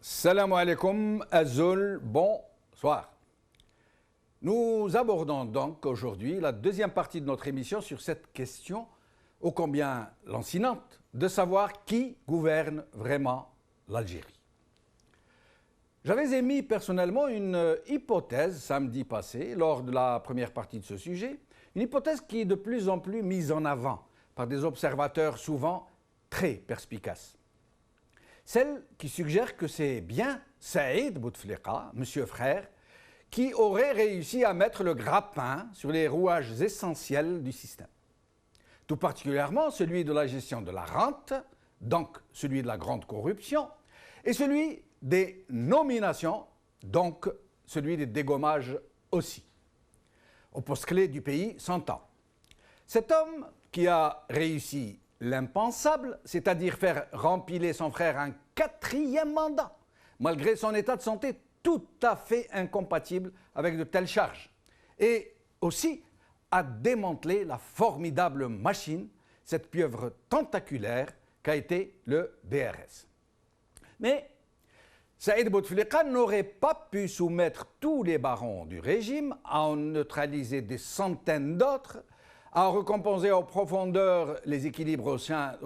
Salam alaikum, Azul, bonsoir. Nous abordons donc aujourd'hui la deuxième partie de notre émission sur cette question ô combien lancinante de savoir qui gouverne vraiment l'Algérie. J'avais émis personnellement une hypothèse samedi passé lors de la première partie de ce sujet, une hypothèse qui est de plus en plus mise en avant par des observateurs souvent très perspicaces. Celle qui suggère que c'est bien Saïd Bouteflika, monsieur frère, qui aurait réussi à mettre le grappin sur les rouages essentiels du système. Tout particulièrement celui de la gestion de la rente, donc celui de la grande corruption, et celui des nominations, donc celui des dégommages aussi. Au poste clé du pays s'entend. Cet homme qui a réussi l'impensable, c'est-à-dire faire rempiler son frère un 4e mandat, malgré son état de santé tout à fait incompatible avec de telles charges, et aussi à démanteler la formidable machine, cette pieuvre tentaculaire qu'a été le DRS. Mais Saïd Bouteflika n'aurait pas pu soumettre tous les barons du régime, à en neutraliser des centaines d'autres, à recomposer en profondeur les équilibres au sein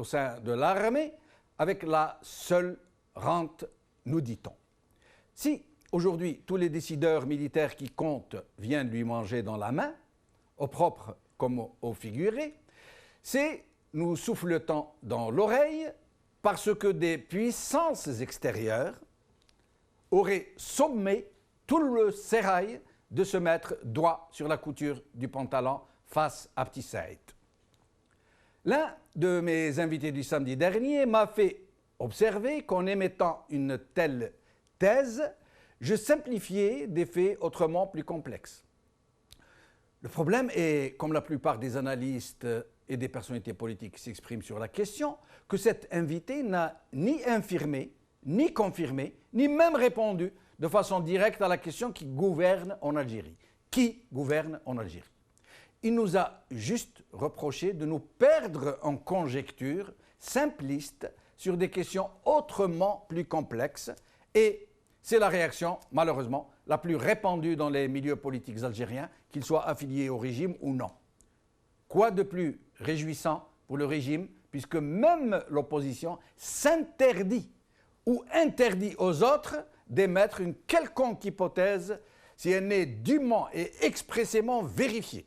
de l'armée avec la seule rente, nous dit-on. Si aujourd'hui tous les décideurs militaires qui comptent viennent lui manger dans la main, au propre comme au figuré, c'est nous souffletant dans l'oreille parce que des puissances extérieures auraient sommé tout le sérail de se mettre droit sur la couture du pantalon face à Petit Saïd. L'un de mes invités du samedi dernier m'a fait observer qu'en émettant une telle thèse, je simplifiais des faits autrement plus complexes. Le problème est, comme la plupart des analystes et des personnalités politiques qui s'expriment sur la question, que cet invité n'a ni infirmé, ni confirmé, ni même répondu de façon directe à la question qui gouverne en Algérie. Qui gouverne en Algérie ? Il nous a juste reproché de nous perdre en conjectures simplistes sur des questions autrement plus complexes, et c'est la réaction, malheureusement, la plus répandue dans les milieux politiques algériens, qu'ils soient affiliés au régime ou non. Quoi de plus réjouissant pour le régime, puisque même l'opposition s'interdit ou interdit aux autres d'émettre une quelconque hypothèse si elle n'est dûment et expressément vérifiée.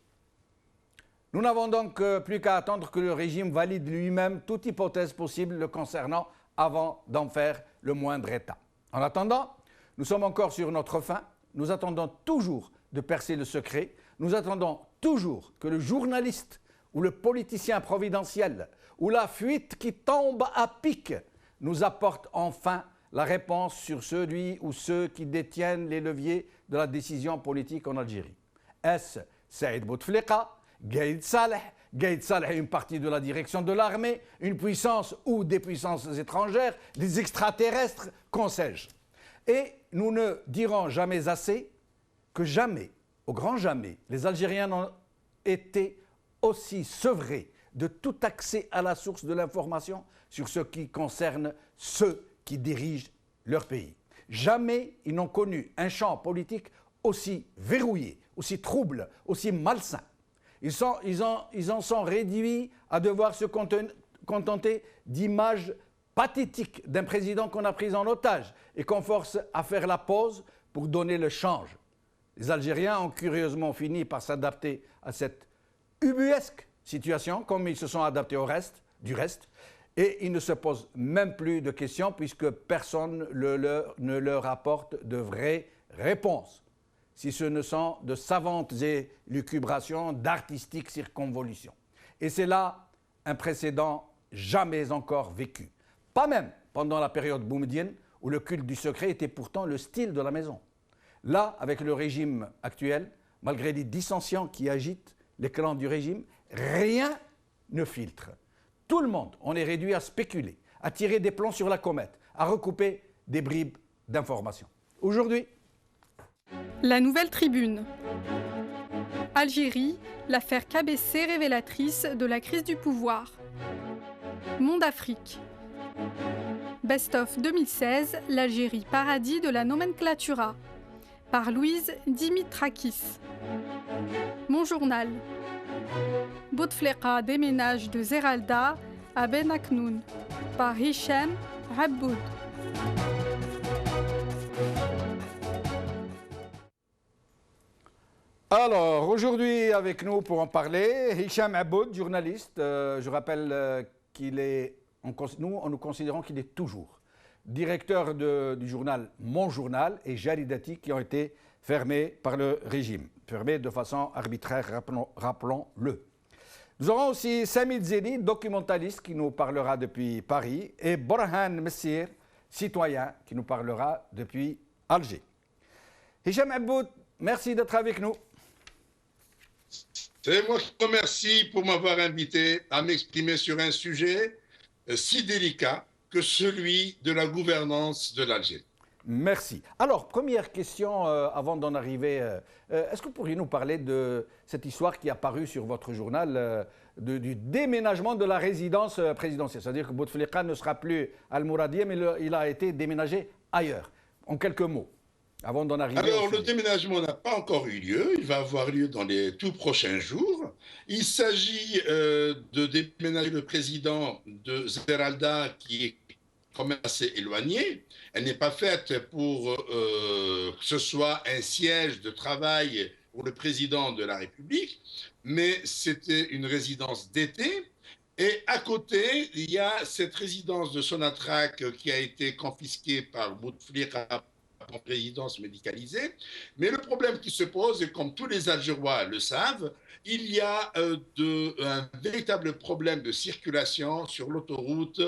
Nous n'avons donc plus qu'à attendre que le régime valide lui-même toute hypothèse possible le concernant avant d'en faire le moindre état. En attendant, nous sommes encore sur notre faim, nous attendons toujours de percer le secret, nous attendons toujours que le journaliste ou le politicien providentiel ou la fuite qui tombe à pic nous apporte enfin la réponse sur celui ou ceux qui détiennent les leviers de la décision politique en Algérie. Est-ce Saïd Bouteflika, Gaïd Saleh est une partie de la direction de l'armée, une puissance ou des puissances étrangères, des extraterrestres, qu'en sais-je. Et nous ne dirons jamais assez que jamais, au grand jamais, les Algériens n'ont été aussi sevrés de tout accès à la source de l'information sur ce qui concerne ceux qui dirigent leur pays. Jamais ils n'ont connu un champ politique aussi verrouillé, aussi trouble, aussi malsain. Ils en sont réduits à devoir se contenter d'images pathétiques d'un président qu'on a pris en otage et qu'on force à faire la pause pour donner le change. Les Algériens ont curieusement fini par s'adapter à cette ubuesque situation, comme ils se sont adaptés du reste, et ils ne se posent même plus de questions puisque personne ne leur apporte de vraies réponses, si ce ne sont de savantes élucubrations, d'artistiques circonvolutions. Et c'est là un précédent jamais encore vécu. Pas même pendant la période boumedienne, où le culte du secret était pourtant le style de la maison. Là, avec le régime actuel, malgré les dissensions qui agitent les clans du régime, rien ne filtre. Tout le monde en est réduit à spéculer, à tirer des plans sur la comète, à recouper des bribes d'informations. Aujourd'hui, La Nouvelle Tribune. Algérie, l'affaire KBC révélatrice de la crise du pouvoir. Monde Afrique. Best of 2016, l'Algérie paradis de la nomenclatura. Par Louise Dimitrakis. Mon journal. Bouteflika déménage de Zeralda à Ben Aknoun. Par Hicham Aboud. Alors, aujourd'hui avec nous pour en parler, Hicham Aboud, journaliste. Je rappelle nous considérons qu'il est toujours directeur du journal Mon Journal et Jaridati qui ont été fermés par le régime, fermés de façon arbitraire, rappelons-le. Nous aurons aussi Samid Zeli, documentaliste qui nous parlera depuis Paris, et Borhan Messir, citoyen qui nous parlera depuis Alger. Hicham Aboud, merci d'être avec nous. C'est moi qui vous remercie pour m'avoir invité à m'exprimer sur un sujet si délicat que celui de la gouvernance de l'Algérie. Merci. Alors, première question avant d'en arriver. Est-ce que vous pourriez nous parler de cette histoire qui est apparue sur votre journal du déménagement de la résidence présidentielle? C'est-à-dire que Bouteflika ne sera plus Al-Mouradieh, mais il a été déménagé ailleurs. En quelques mots, avant d'en arriver. Alors, le déménagement n'a pas encore eu lieu. Il va avoir lieu dans les tout prochains jours. Il s'agit de déménager le président de Zeralda, qui est quand même assez éloignée. Elle n'est pas faite pour que ce soit un siège de travail pour le président de la République, mais c'était une résidence d'été. Et à côté, il y a cette résidence de Sonatrach qui a été confisquée par Bouteflika en résidence médicalisée. Mais le problème qui se pose, et comme tous les Algérois le savent, il y a un véritable problème de circulation sur l'autoroute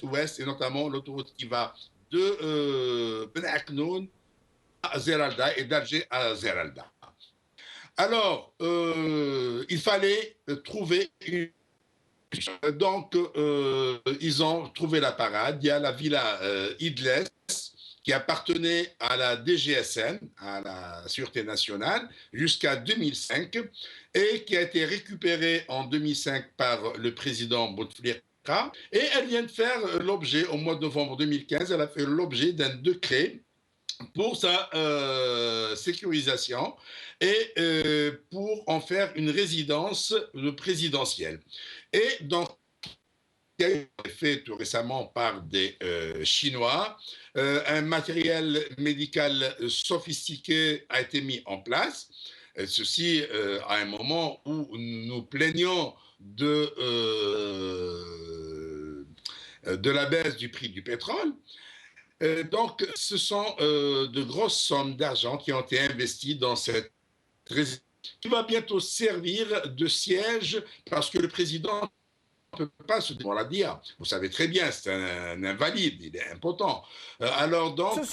ouest, et notamment l'autoroute qui va de Ben Aknoun à Zeralda et d'Alger à Zeralda. Alors, il fallait trouver une... Donc, ils ont trouvé la parade. Il y a la villa Idles, qui appartenait à la DGSN, à la Sûreté nationale, jusqu'à 2005, et qui a été récupérée en 2005 par le président Bouteflika. Et elle vient de faire l'objet, au mois de novembre 2015, elle a fait l'objet d'un décret pour sa sécurisation et pour en faire une résidence présidentielle. Et donc, qui a été fait tout récemment par des Chinois. Un matériel médical sophistiqué a été mis en place. Ceci à un moment où nous plaignons de la baisse du prix du pétrole. Donc, ce sont de grosses sommes d'argent qui ont été investies dans cette résidence qui va bientôt servir de siège parce que le président ne peut pas se dire. Vous savez très bien, c'est un invalide, il est impotent. Alors donc... À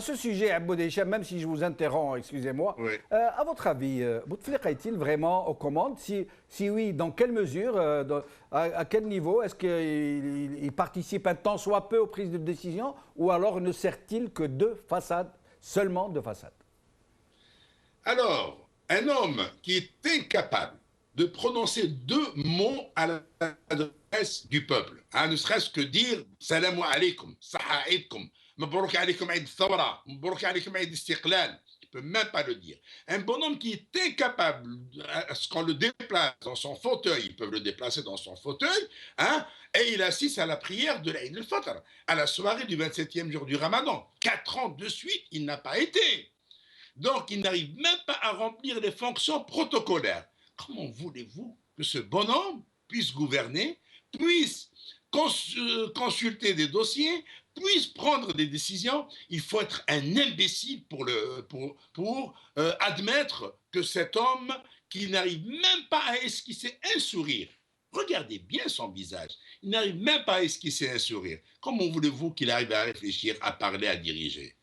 ce sujet, Aboud Hicham, même si je vous interromps, excusez-moi, oui. À votre avis, Bouteflika est-il vraiment aux commandes? Si oui, dans quelle mesure, à quel niveau? Est-ce qu'il participe un tant soit peu aux prises de décision ou alors ne sert-il que de façade, seulement de façade? Alors, un homme qui est incapable de prononcer deux mots à l'adresse du peuple, hein, ne serait-ce que dire « Salam alaikum, saha aidkum, mabrouk alaikum aid thawra, mabrouk alaikum aid istiqlal ». Il ne peut même pas le dire. Un bonhomme qui est incapable, qu'on le déplace dans son fauteuil, ils peuvent le déplacer dans son fauteuil, hein, et il assiste à la prière de l'Aïd al-Fitr, à la soirée du 27e jour du Ramadan. 4 ans de suite, il n'a pas été. Donc, il n'arrive même pas à remplir les fonctions protocolaires. Comment voulez-vous que ce bonhomme puisse gouverner, puisse consulter des dossiers, puisse prendre des décisions? Il faut être un imbécile pour admettre que cet homme qui n'arrive même pas à esquisser un sourire, regardez bien son visage, il n'arrive même pas à esquisser un sourire. Comment voulez-vous qu'il arrive à réfléchir, à parler, à diriger?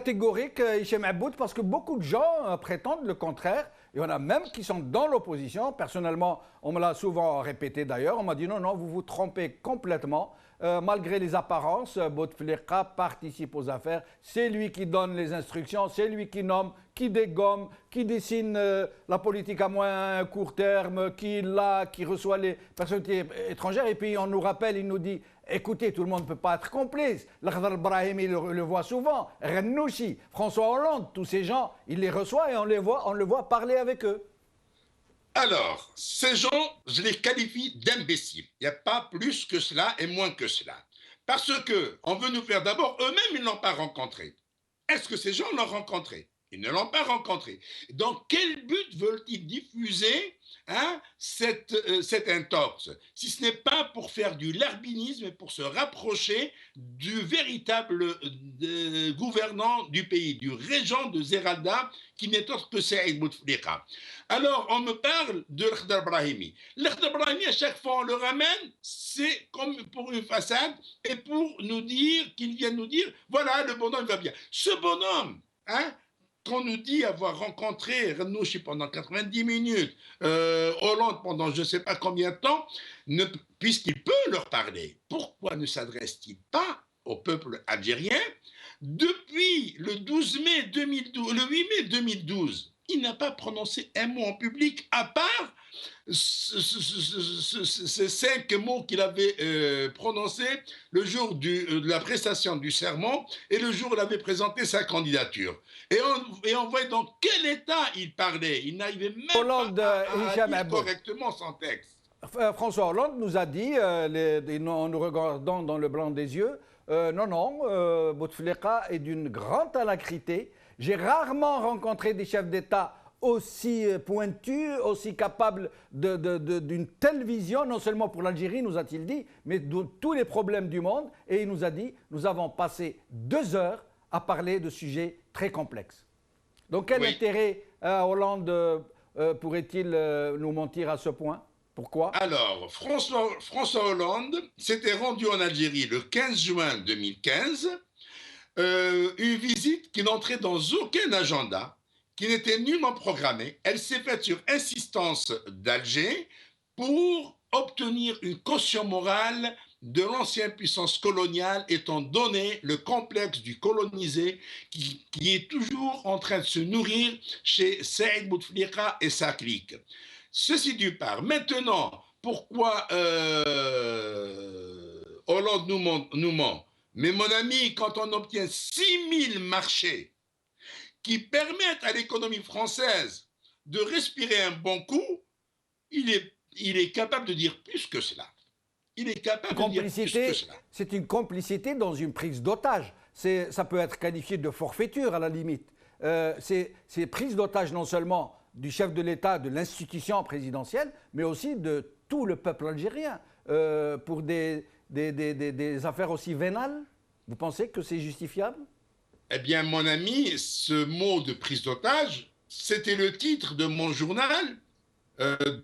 catégorique, Hichem Aboud, parce que beaucoup de gens prétendent le contraire. Il y en a même qui sont dans l'opposition. Personnellement, on me l'a souvent répété d'ailleurs. On m'a dit non, non, vous vous trompez complètement. Malgré les apparences, Bouteflika participe aux affaires. C'est lui qui donne les instructions, c'est lui qui nomme, qui dégomme, qui dessine la politique à moins court terme, qui reçoit les personnalités étrangères. Et puis on nous rappelle, il nous dit écoutez, tout le monde ne peut pas être complice. L'Akhdar Brahimi le voit souvent. Rennouchi, François Hollande, tous ces gens, il les reçoit et on le voit parler avec eux. Alors, ces gens, je les qualifie d'imbéciles. Il n'y a pas plus que cela et moins que cela. Parce qu'on veut nous faire d'abord, eux-mêmes, ils ne l'ont pas rencontré. Est-ce que ces gens l'ont rencontré? Ils ne l'ont pas rencontré. Dans quel but veulent-ils diffuser cette intox? Si ce n'est pas pour faire du larbinisme et pour se rapprocher du véritable gouvernant du pays, du régent de Zeralda, qui n'est autre que Saïd Bouteflika. Alors, on me parle de l'Akhdar Brahimi. L'Akhdar Brahimi, à chaque fois on le ramène, c'est comme pour une façade et pour nous dire, qu'il vienne nous dire, voilà, le bonhomme va bien. Ce bonhomme, qu'on nous dit avoir rencontré Rennouchi pendant 90 minutes, Hollande pendant je ne sais pas combien de temps, puisqu'il peut leur parler, pourquoi ne s'adresse-t-il pas au peuple algérien? Depuis le 8 mai 2012, il n'a pas prononcé un mot en public, à part ces 5 mots qu'il avait prononcés le jour de la prestation du serment et le jour où il avait présenté sa candidature. Et on voit dans quel état il parlait. Il n'arrivait même pas à lire correctement son texte. François Hollande nous a dit, en nous regardant dans le blanc des yeux, non, Bouteflika est d'une grande alacrité. J'ai rarement rencontré des chefs d'État aussi pointus, aussi capables d'une telle vision, non seulement pour l'Algérie, nous a-t-il dit, mais de tous les problèmes du monde. Et il nous a dit, nous avons passé 2 heures à parler de sujets très complexes. Donc quel intérêt Hollande pourrait-il nous mentir à ce point? Pourquoi? Alors, François Hollande s'était rendu en Algérie le 15 juin 2015, une visite qui n'entrait dans aucun agenda, qui n'était nullement programmée. Elle s'est faite sur insistance d'Alger pour obtenir une caution morale de l'ancienne puissance coloniale, étant donné le complexe du colonisé qui est toujours en train de se nourrir chez Saïd Bouteflika et sa clique. Ceci d'une part. Maintenant, pourquoi Hollande nous ment? Mais mon ami, quand on obtient 6000 marchés qui permettent à l'économie française de respirer un bon coup, il est capable de dire plus que cela. Il est capable de dire plus que cela. C'est une complicité dans une prise d'otage. Ça peut être qualifié de forfaiture à la limite. C'est prise d'otage non seulement du chef de l'État, de l'institution présidentielle, mais aussi de tout le peuple algérien. Pour des affaires aussi vénales, vous pensez que c'est justifiable? Eh bien, mon ami, ce mot de prise d'otage, c'était le titre de mon journal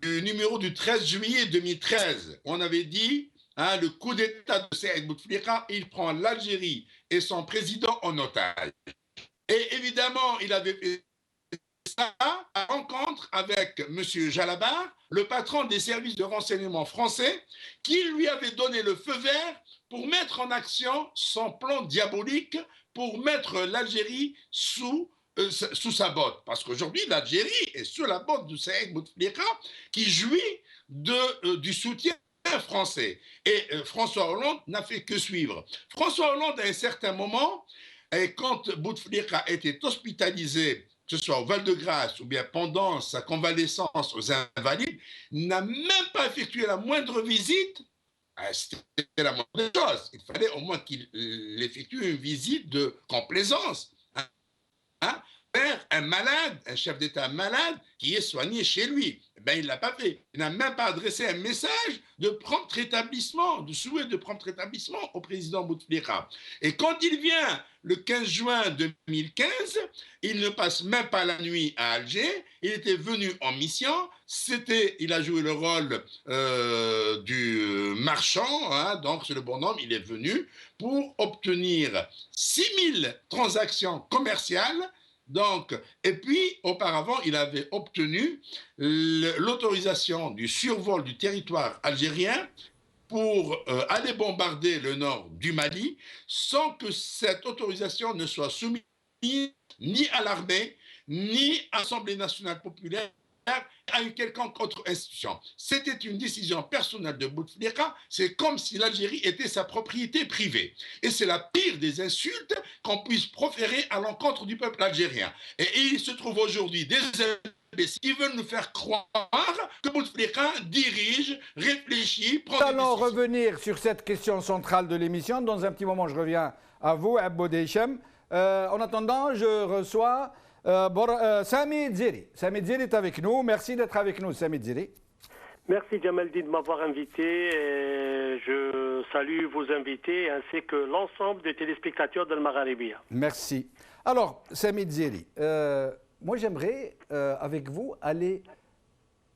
du numéro du 13 juillet 2013. On avait dit, le coup d'État de Saïd Bouteflika, il prend l'Algérie et son président en otage. Et évidemment, il avait fait ça à rencontre avec M. Jalabar, le patron des services de renseignement français, qui lui avait donné le feu vert pour mettre en action son plan diabolique pour mettre l'Algérie sous sa botte. Parce qu'aujourd'hui, l'Algérie est sous la botte de Saïd Bouteflika qui jouit du soutien français. Et François Hollande n'a fait que suivre. François Hollande, à un certain moment, et quand Bouteflika était hospitalisé, que ce soit au Val-de-Grâce ou bien pendant sa convalescence aux Invalides, n'a même pas effectué la moindre visite. C'était la moindre chose. Il fallait au moins qu'il effectue une visite de complaisance vers un malade, un chef d'État malade qui est soigné chez lui. Ben, il ne l'a pas fait. Il n'a même pas adressé un message de prompt rétablissement, de souhait de prompt rétablissement au président Bouteflika. Et quand il vient le 15 juin 2015, il ne passe même pas la nuit à Alger, Il était venu en mission, il a joué le rôle du marchand, hein, donc c'est le bonhomme, il est venu pour obtenir 6000 transactions commerciales. Donc, et puis, auparavant, il avait obtenu l'autorisation du survol du territoire algérien pour aller bombarder le nord du Mali sans que cette autorisation ne soit soumise ni à l'armée, ni à l'Assemblée nationale populaire, à une quelconque autre institution. C'était une décision personnelle de Bouteflika, c'est comme si l'Algérie était sa propriété privée. Et c'est la pire des insultes qu'on puisse proférer à l'encontre du peuple algérien. Et il se trouve aujourd'hui des imbéciles qui veulent nous faire croire que Bouteflika dirige, réfléchit, prend des décisions. Nous allons revenir sur cette question centrale de l'émission. Dans un petit moment, je reviens à vous, Abou Deichem. En attendant, je reçois Sami Dziri. Sami Dziri est avec nous. Merci d'être avec nous, Sami Dziri. Merci Jamaldine de m'avoir invité. Je salue vos invités ainsi que l'ensemble des téléspectateurs de Magharibia. Merci. Alors, Sami Dziri, moi j'aimerais avec vous aller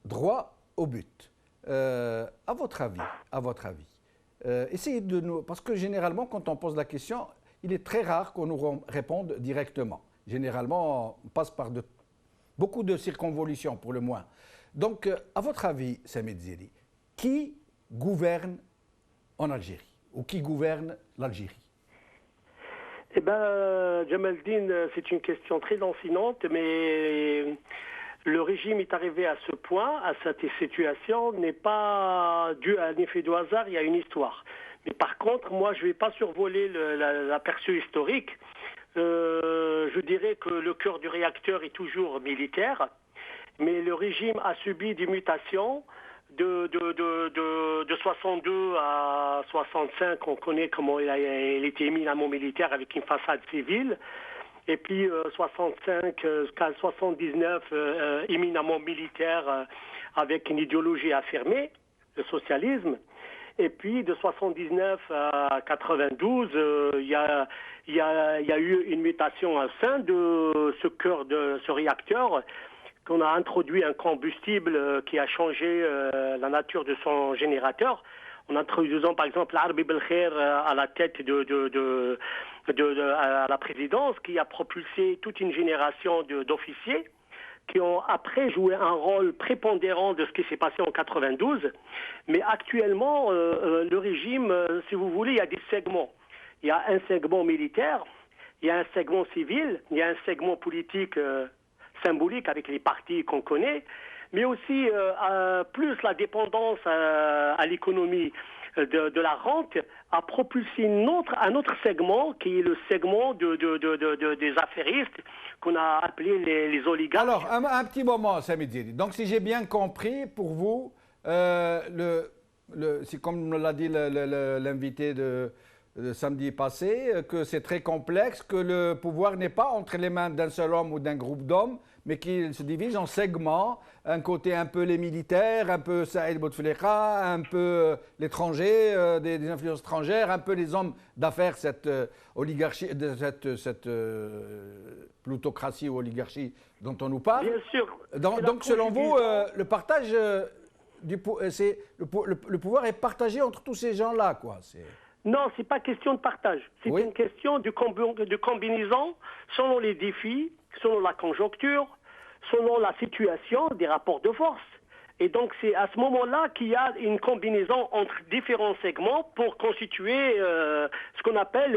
droit au but. À votre avis, essayez de nous... Parce que généralement, quand on pose la question, il est très rare qu'on nous réponde directement. Généralement, on passe par beaucoup de circonvolutions, pour le moins. Donc, à votre avis, Sami Dziri, qui gouverne en Algérie ou qui gouverne l'Algérie? Eh bien, Jamaldine, c'est une question très lancinante, mais le régime est arrivé à ce point, à cette situation, n'est pas dû à un effet de hasard, il y a une histoire. Mais par contre, moi, je ne vais pas survoler l'aperçu historique. Je dirais que le cœur du réacteur est toujours militaire, mais le régime a subi des mutations de 62 à 65. On connaît comment il était éminemment militaire avec une façade civile. Et puis 65 jusqu'à 79, éminemment militaire avec une idéologie affirmée, le socialisme. Et puis de 79 à 92, il y a eu une mutation au sein de ce cœur de ce réacteur, qu'on a introduit un combustible qui a changé la nature de son générateur, en introduisant par exemple l'Arbi Belkhair à la tête à la présidence, qui a propulsé toute une génération d'officiers qui ont après joué un rôle prépondérant de ce qui s'est passé en 92. Mais actuellement, le régime, si vous voulez, il y a des segments. Il y a un segment militaire, il y a un segment civil, il y a un segment politique symbolique avec les partis qu'on connaît, mais aussi plus la dépendance à l'économie de la rente a propulsé un autre segment qui est le segment des affairistes qu'on a appelé les oligarques. Alors, un petit moment, Sami Dziri. Donc, si j'ai bien compris, pour vous, c'est comme l'a dit l'invité de samedi passé, que c'est très complexe, que le pouvoir n'est pas entre les mains d'un seul homme ou d'un groupe d'hommes, mais qu'il se divise en segments, un côté un peu les militaires, un peu Saïd Bouteflika, un peu l'étranger, des influences étrangères, un peu les hommes d'affaires, cette oligarchie, cette plutocratie ou oligarchie dont on nous parle. Bien sûr. Donc selon vous, le partage, le pouvoir est partagé entre tous ces gens-là, quoi. Non, ce n'est pas question de partage. C'est une question de combinaison selon les défis, selon la conjoncture, selon la situation des rapports de force. Et donc, c'est à ce moment-là qu'il y a une combinaison entre différents segments pour constituer ce qu'on appelle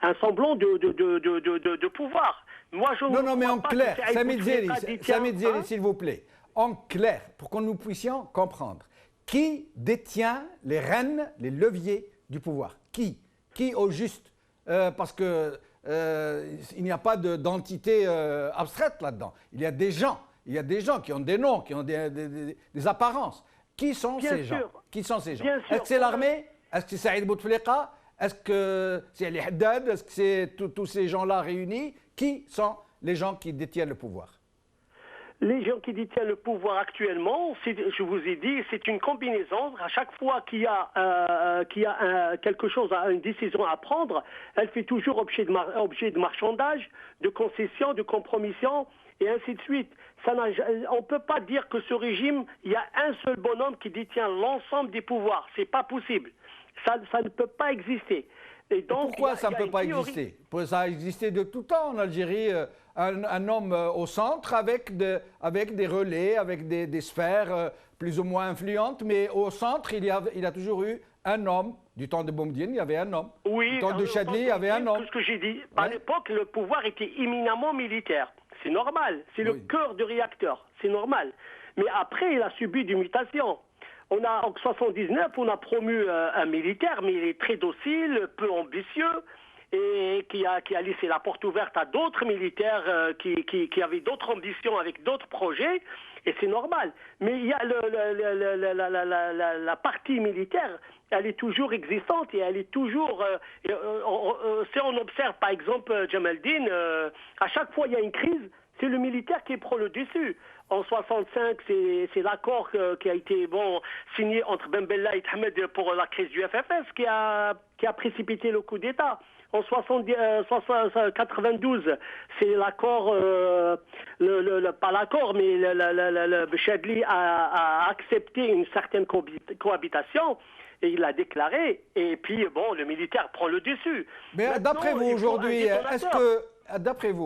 un semblant de pouvoir. Moi, je non, mais en clair, Sami Dziri, s'il vous plaît, en clair, pour que nous puissions comprendre. Qui détient les rênes, les leviers du pouvoir? Qui au juste? Parce que il n'y a pas d'entité abstraite là-dedans. Il y a des gens qui ont des noms, qui ont des apparences. Qui sont ces gens? Est-ce que c'est l'armée? Est-ce que c'est Saïd Bouteflika? Est-ce que c'est Ali Haddad? Est-ce que c'est tous ces gens-là réunis? Qui sont les gens qui détiennent le pouvoir? Les gens qui détiennent le pouvoir actuellement, je vous ai dit, c'est une combinaison. À chaque fois qu'il y a, quelque chose, une décision à prendre, elle fait toujours objet de marchandage, de concession, de compromission, et ainsi de suite. On ne peut pas dire que ce régime, il y a un seul bonhomme qui détient l'ensemble des pouvoirs. C'est pas possible. Ça ne peut pas exister. Et donc, pourquoi ça ne peut pas exister? Ça a existé de tout temps en Algérie, un homme au centre avec des relais, avec des sphères plus ou moins influentes, mais au centre, il y a toujours eu un homme. Du temps de Boumediene, il y avait un homme. Oui, du temps de Chadli, il y avait un homme. C'est ce que j'ai dit. À l'époque, le pouvoir était éminemment militaire. C'est normal. C'est le cœur du réacteur. C'est normal. Mais après, il a subi des mutations. En 1979, on a promu un militaire, mais il est très docile, peu ambitieux, et qui a laissé la porte ouverte à d'autres militaires qui avaient d'autres ambitions avec d'autres projets, et c'est normal. Mais il y a la partie militaire, elle est toujours existante et elle est toujours... si on observe par exemple Jamaldine, à chaque fois il y a une crise, c'est le militaire qui prend le dessus. En 65, c'est l'accord qui a été signé entre Ben Bella et Ahmed pour la crise du FFS qui a précipité le coup d'État. En 92, c'est l'accord, pas l'accord, mais le Chadli a accepté une certaine cohabitation. Et il l'a déclaré, et puis le militaire prend le dessus. Mais d'après vous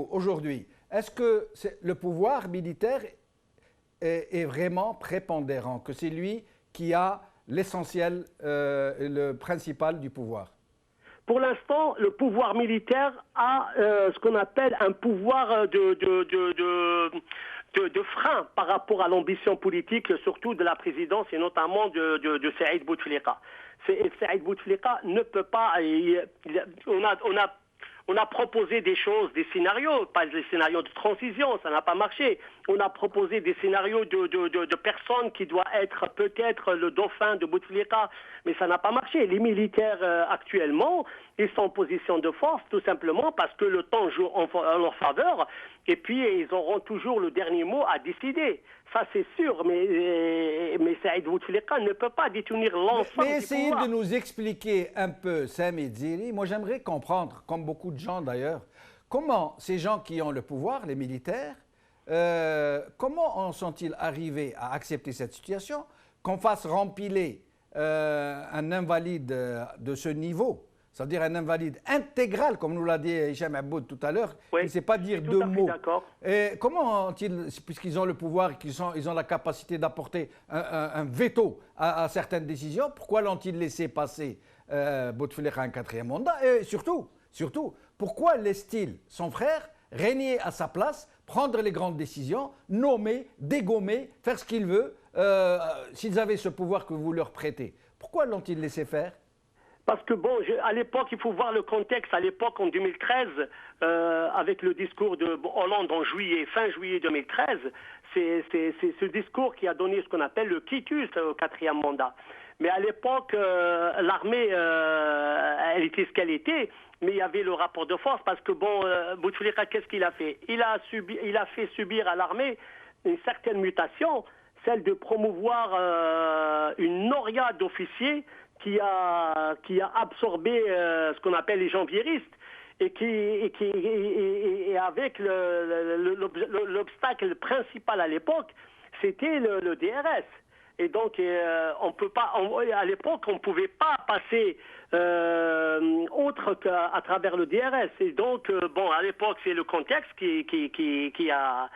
aujourd'hui, est-ce que le pouvoir militaire est vraiment prépondérant, que c'est lui qui a l'essentiel, le principal du pouvoir? Pour l'instant, le pouvoir militaire a ce qu'on appelle un pouvoir de frein par rapport à l'ambition politique, surtout de la présidence et notamment de Saïd Bouteflika. Saïd Bouteflika ne peut pas... On a proposé des choses, des scénarios, pas des scénarios de transition, ça n'a pas marché. On a proposé des scénarios de personnes qui doivent être peut-être le dauphin de Bouteflika, mais ça n'a pas marché. Les militaires actuellement, ils sont en position de force tout simplement parce que le temps joue en leur faveur et puis ils auront toujours le dernier mot à décider. Ça c'est sûr, mais Saïd Bouteflika ne peut pas détenir l'ensemble du pouvoir. Mais essayez de nous expliquer un peu, Sami Dziri, moi j'aimerais comprendre, comme beaucoup de gens d'ailleurs, comment ces gens qui ont le pouvoir, les militaires, comment en sont-ils arrivés à accepter cette situation, qu'on fasse rempiler un invalide de ce niveau, c'est-à-dire un invalide intégral, comme nous l'a dit Hicham Aboud tout à l'heure, il ne sait pas dire deux mots. Et comment ont-ils, puisqu'ils ont le pouvoir et qu'ils ont la capacité d'apporter un veto à certaines décisions, pourquoi l'ont-ils laissé passer Bouteflika un quatrième mandat? Et surtout, pourquoi laisse-t-il son frère régner à sa place, prendre les grandes décisions, nommer, dégommer, faire ce qu'il veut, s'ils avaient ce pouvoir que vous leur prêtez? Pourquoi l'ont-ils laissé faire? Parce que à l'époque, il faut voir le contexte. À l'époque, en 2013, avec le discours de Hollande en fin juillet 2013, c'est ce discours qui a donné ce qu'on appelle le quitus au quatrième mandat. Mais à l'époque, l'armée, elle était ce qu'elle était, mais il y avait le rapport de force parce que Bouteflika, qu'est-ce qu'il a fait? Il a fait subir à l'armée une certaine mutation, celle de promouvoir une noria d'officiers qui a absorbé ce qu'on appelle les janvieristes et avec l'obstacle principal à l'époque, c'était le DRS. Et donc, on peut pas, à l'époque, on ne pouvait pas passer autre qu'à travers le DRS. Et donc, à l'époque, c'est le contexte qui a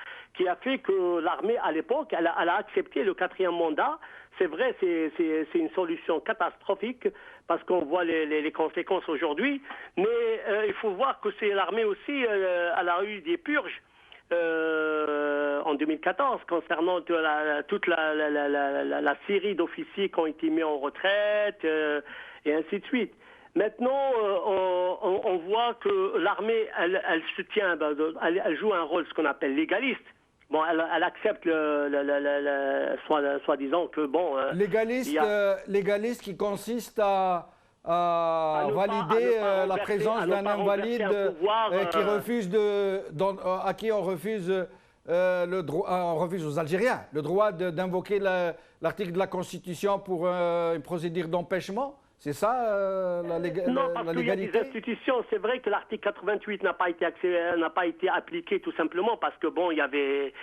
fait que l'armée, à l'époque, elle a accepté le quatrième mandat. C'est vrai, c'est une solution catastrophique parce qu'on voit les conséquences aujourd'hui. Mais il faut voir que c'est l'armée aussi, elle a eu des purges en 2014 concernant toute la série d'officiers qui ont été mis en retraite et ainsi de suite. Maintenant, on voit que l'armée, elle se tient, elle joue un rôle, ce qu'on appelle légaliste. Elle accepte soi-disant que légaliste qui consiste à valider la présence d'un invalide à qui on refuse on refuse aux Algériens le droit d'invoquer l'article de la Constitution pour une procédure d'empêchement. C'est ça la légalité? Non, parce qu'il y a des institutions. C'est vrai que l'article 88 n'a pas été appliqué tout simplement parce que bon, il y avait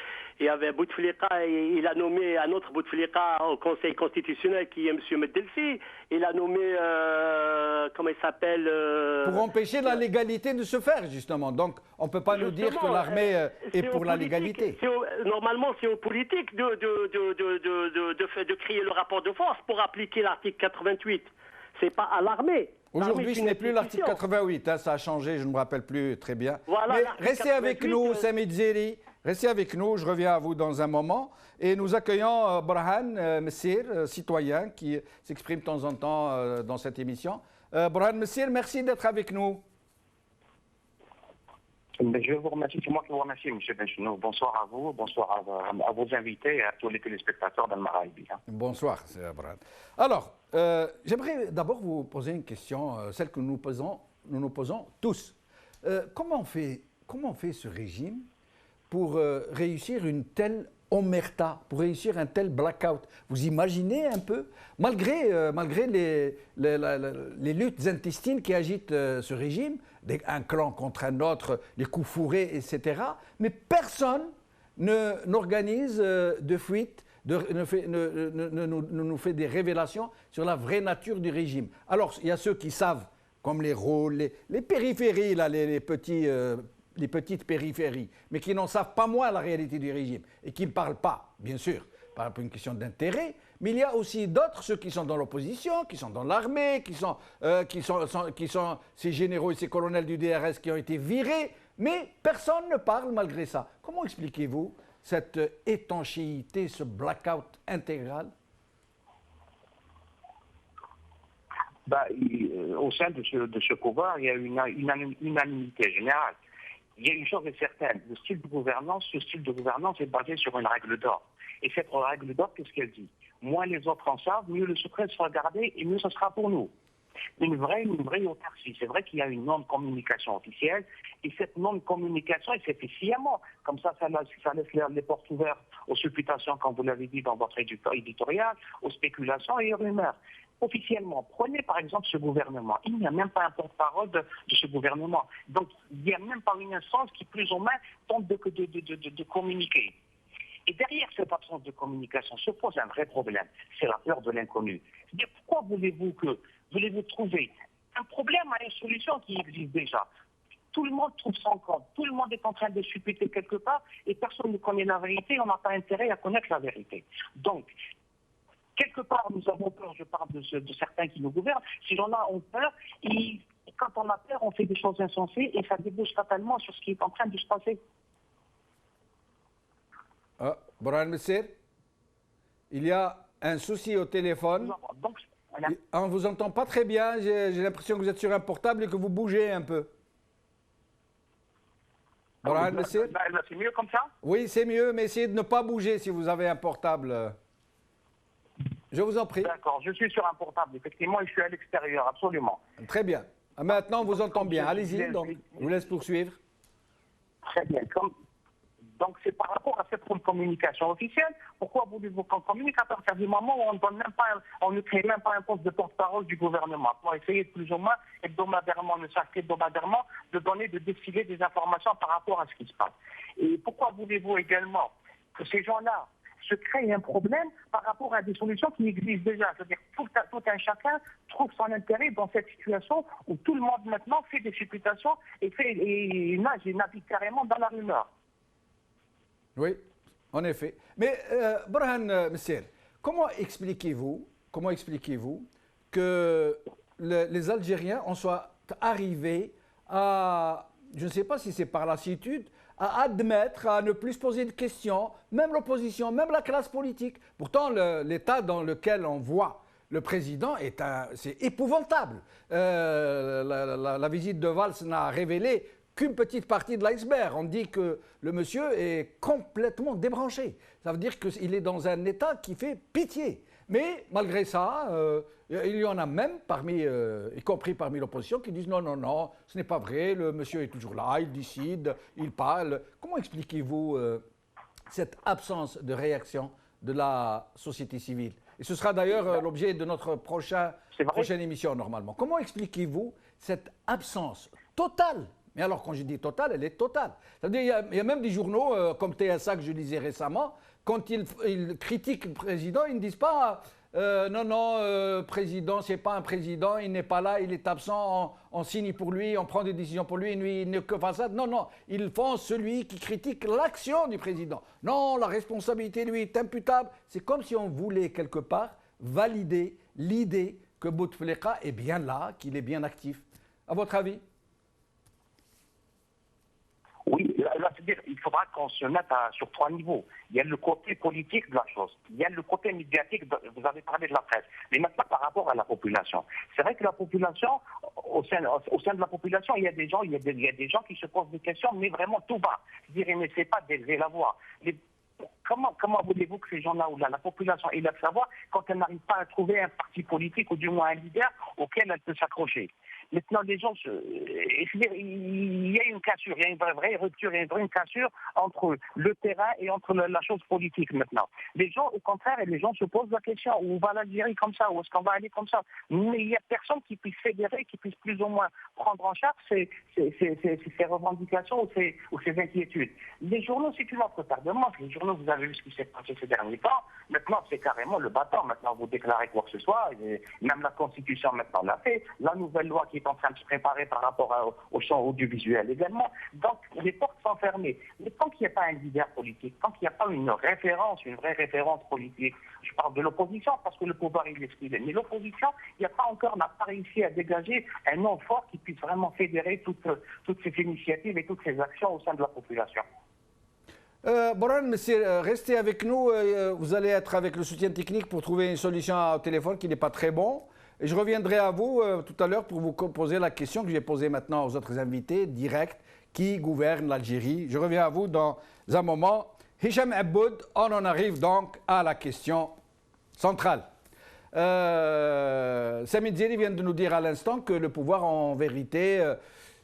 Bouteflika et il a nommé un autre Bouteflika au Conseil constitutionnel qui est M. Meddelfi. Il a nommé, comment il s'appelle pour empêcher la légalité de se faire, justement. Donc, on ne peut pas nous dire que l'armée est pour la légalité. Normalement, c'est aux politiques de créer le rapport de force pour appliquer l'article 88. C'est pas à l'armée. Aujourd'hui, ce n'est plus l'article 88, hein, ça a changé, je ne me rappelle plus très bien. Voilà, mais restez avec nous, Sami Dzeri, restez avec nous, je reviens à vous dans un moment. Et nous accueillons Borhan Messir, citoyen, qui s'exprime de temps en temps dans cette émission. Borhan Messir, merci d'être avec nous. Je vous remercie, c'est moi qui vous remercie, M. Benchino. Bonsoir à vous, bonsoir à vos invités et à tous les téléspectateurs d'Al-Maraïbi. Bonsoir, c'est Borhan. Alors, j'aimerais d'abord vous poser une question, celle que nous nous posons tous. Comment on fait ce régime pour réussir une telle omerta, pour réussir un tel blackout? Vous imaginez un peu, malgré les luttes intestines qui agitent ce régime, un clan contre un autre, les coups fourrés, etc. Mais personne n'organise de fuite, ne nous fait des révélations sur la vraie nature du régime. Alors, il y a ceux qui savent, comme les rôles, les périphéries, là, les petites périphéries, mais qui n'en savent pas moins la réalité du régime et qui ne parlent pas, bien sûr, par une question d'intérêt, mais il y a aussi d'autres, ceux qui sont dans l'opposition, qui sont dans l'armée, qui sont ces généraux et ces colonels du DRS qui ont été virés, mais personne ne parle malgré ça. Comment expliquez-vous cette étanchéité, ce blackout intégral? Au sein de ce pouvoir, il y a une unanimité générale. Il y a une chose est certaine, ce style de gouvernance est basé sur une règle d'or. Et cette règle d'or, qu'est-ce qu'elle dit? Moins les autres en savent, mieux le secret sera gardé et mieux ce sera pour nous. Une vraie autarcie. C'est vrai qu'il y a une non-communication officielle et cette non-communication, elle s'est fait sciemment. Comme ça laisse les portes ouvertes aux supputations, comme vous l'avez dit dans votre éditorial, aux spéculations et aux rumeurs. Officiellement, prenez par exemple ce gouvernement. Il n'y a même pas un porte-parole de ce gouvernement. Donc, il n'y a même pas une instance qui, plus ou moins, tente de communiquer. Et derrière cette absence de communication se pose un vrai problème. C'est la peur de l'inconnu. C'est-à-dire, pourquoi voulez-vous trouver un problème à une solution qui existe déjà? Tout le monde trouve son compte. Tout le monde est en train de supputer quelque part et personne ne connaît la vérité. On n'a pas intérêt à connaître la vérité. Donc, quelque part, nous avons peur, je parle de certains qui nous gouvernent, si l'on a peur, et quand on a peur, on fait des choses insensées et ça débouche fatalement sur ce qui est en train de se passer. Borhan Messir, il y a un souci au téléphone. Donc, voilà. On ne vous entend pas très bien, j'ai l'impression que vous êtes sur un portable et que vous bougez un peu. Borhan Messir? C'est mieux comme ça? Oui, c'est mieux, mais essayez de ne pas bouger si vous avez un portable. Je vous en prie. D'accord, je suis sur un portable, effectivement, et je suis à l'extérieur, absolument. Très bien. Maintenant, on vous entend bien. Allez-y, donc, je vous laisse poursuivre. Très bien. Donc, c'est par rapport à cette communication officielle. Pourquoi voulez-vous qu'on communique à partir du moment où on ne crée même pas un poste de porte-parole du gouvernement pour essayer plus ou moins hebdomadairement, ne serait-ce qu'hebdomadairement, de défiler des informations par rapport à ce qui se passe. Et pourquoi voulez-vous également que ces gens-là se créent un problème par rapport à des solutions qui existent déjà? C'est-à-dire tout un chacun trouve son intérêt dans cette situation où tout le monde maintenant fait des supputations et navigue carrément dans la rumeur. Oui, en effet. Mais Borhan Messir, comment expliquez-vous que les Algériens en soient arrivés à, je ne sais pas si c'est par lassitude, à admettre, à ne plus se poser de questions, même l'opposition, même la classe politique. Pourtant, l'état dans lequel on voit le président, c'est épouvantable. La visite de Valls n'a révélé qu'une petite partie de l'iceberg. On dit que le monsieur est complètement débranché. Ça veut dire qu'il est dans un état qui fait pitié. Mais malgré ça, il y en a même, y compris parmi l'opposition, qui disent non, ce n'est pas vrai, le monsieur est toujours là, il décide, il parle. Comment expliquez-vous cette absence de réaction de la société civile. Et ce sera d'ailleurs l'objet de notre prochaine émission normalement. Comment expliquez-vous cette absence totale? Mais alors quand je dis totale, elle est totale. C'est-à-dire il y a même des journaux comme TSA que je lisais récemment, quand ils critiquent le président, ils ne disent pas président, c'est pas un président, il n'est pas là, il est absent, on signe pour lui, on prend des décisions pour lui, lui il n'est que façade. Non, ils font celui qui critique l'action du président. Non, la responsabilité, lui, est imputable. C'est comme si on voulait quelque part valider l'idée que Bouteflika est bien là, qu'il est bien actif. À votre avis? Oui, là, c'est-à-dire qu'il faudra qu'on se mette sur 3 niveaux. Il y a le côté politique de la chose, il y a le côté médiatique, vous avez parlé de la presse, mais maintenant par rapport à la population. C'est vrai que la population, au sein de la population, il y a des gens qui se posent des questions, mais vraiment tout bas. C'est-à-dire qu'ils n'essaient pas d'élever la voix. Comment voulez-vous que ces gens-là, ou la population, élève sa voix quand elle n'arrive pas à trouver un parti politique ou du moins un leader auquel elle peut s'accrocher? Maintenant, les gens, il y a une cassure, il y a une vraie rupture, il y a une cassure entre le terrain et entre la chose politique maintenant. Les gens, au contraire, les gens se posent la question, où va l'Algérie comme ça, où est-ce qu'on va aller comme ça? Mais il n'y a personne qui puisse fédérer, qui puisse plus ou moins prendre en charge ces revendications ou ces inquiétudes. Les journaux, c'est une autre paire de manches. Les journaux, vous avez vu ce qui s'est passé ces derniers temps. Maintenant, c'est carrément le bâton. Maintenant, vous déclarez quoi que ce soit. Et même la Constitution, maintenant, l'a fait. La nouvelle loi qui est en train de se préparer par rapport au champ audiovisuel également. Donc, les portes sont fermées. Mais tant qu'il n'y a pas un leader politique, tant qu'il n'y a pas une vraie référence politique, je parle de l'opposition parce que le pouvoir, il est ce qu'il est. Mais l'opposition, n'a pas réussi à dégager un nom fort qui puisse vraiment fédérer toutes ces initiatives et toutes ces actions au sein de la population. Boran, monsieur, restez avec nous. Vous allez être avec le soutien technique pour trouver une solution au téléphone qui n'est pas très bon. Et je reviendrai à vous tout à l'heure pour vous poser la question que j'ai posée maintenant aux autres invités directs. Qui gouverne l'Algérie? Je reviens à vous dans un moment. Hicham Aboud, on en arrive donc à la question centrale. Samit Zeri vient de nous dire à l'instant que le pouvoir, en vérité,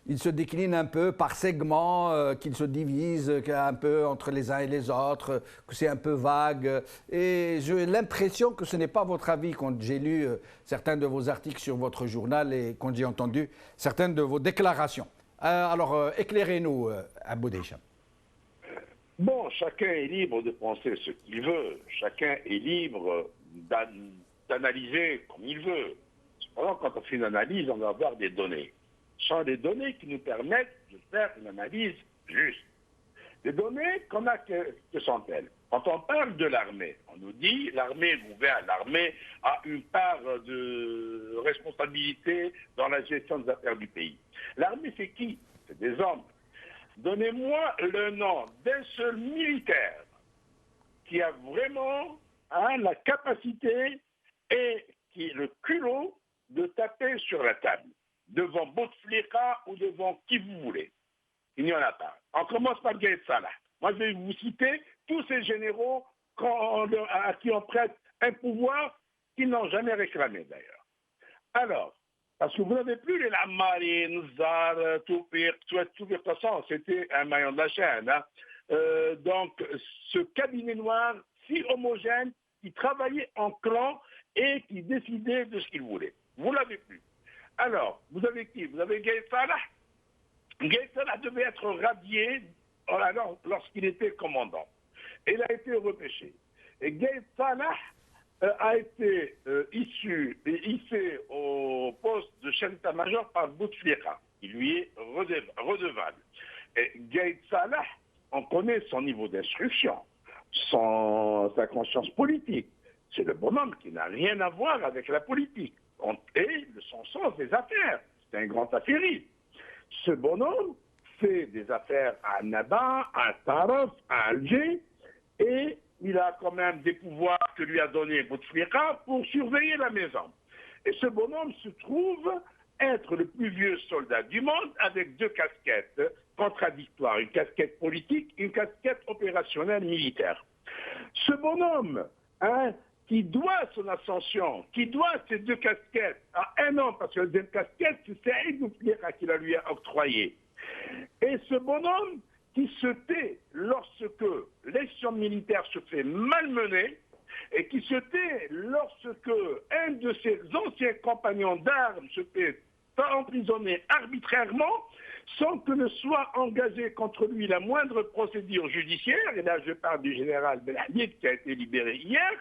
il se décline un peu par segments, qu'il se divise un peu entre les uns et les autres, que c'est un peu vague. Et j'ai l'impression que ce n'est pas votre avis quand j'ai lu certains de vos articles sur votre journal et quand j'ai entendu certaines de vos déclarations. Alors, éclairez-nous, Aboud Hicham. Bon, chacun est libre de penser ce qu'il veut. Chacun est libre d'analyser comme il veut. Cependant, quand on fait une analyse, on va avoir des données. Ce sont des données qui nous permettent de faire une analyse juste. Les données qu'on a, que sont-elles? Quand on parle de l'armée, on nous dit l'armée gouverne, l'armée a une part de responsabilité dans la gestion des affaires du pays. L'armée, c'est qui? C'est des hommes. Donnez-moi le nom d'un seul militaire qui a vraiment la capacité et qui est le culot de taper sur la table, devant Bouteflika ou devant qui vous voulez. Il n'y en a pas. On commence par Gaïd Salah. Moi, je vais vous citer tous ces généraux à qui on prête un pouvoir qu'ils n'ont jamais réclamé, d'ailleurs. Alors, parce que vous n'avez plus les Lamari, Nzar, Toupir, de toute façon, c'était un maillon de la chaîne. Hein. Donc, ce cabinet noir si homogène, qui travaillait en clan et qui décidait de ce qu'il voulait. Vous ne l'avez plus. Alors, vous avez qui? Vous avez Gaïd Salah. Gaïd Salah devait être radié lorsqu'il était commandant. Il a été repêché. Et Gaïd Salah a été hissé au poste de chef d'état-major par Bouteflika. Il lui est redevable. Et Gaïd Salah, on connaît son niveau d'instruction, sa conscience politique. C'est le bonhomme qui n'a rien à voir avec la politique. Et son sens des affaires. C'est un grand affairiste. Ce bonhomme fait des affaires à Naba, à Taraf, à Alger, et il a quand même des pouvoirs que lui a donné Bouteflika pour surveiller la maison. Et ce bonhomme se trouve être le plus vieux soldat du monde avec deux casquettes contradictoires, une casquette politique, une casquette opérationnelle militaire. Ce bonhomme, qui doit son ascension, qui doit ces deux casquettes à un an, parce que la deuxième casquette, c'est Saïd Bouteflika qui la lui a octroyée. Et ce bonhomme qui se tait lorsque l'action militaire se fait malmener et qui se tait lorsque un de ses anciens compagnons d'armes se fait emprisonner arbitrairement sans que ne soit engagée contre lui la moindre procédure judiciaire, et là je parle du général Belhadid qui a été libéré hier,